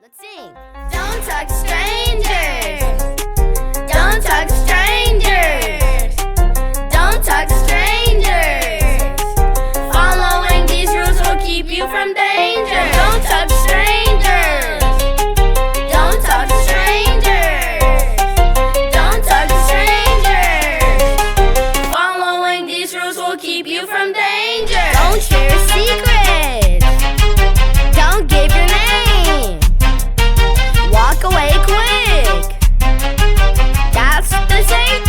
Let's sing. Don't touch strangers. Don't touch strangers. Don't touch strangers. Following these rules will keep you from danger. Don't touch strangers. Don't touch strangers. Don't touch strangers. Following these rules will keep you from danger. Don't share secrets. Don't give your name. Walk away quick. That's the safety.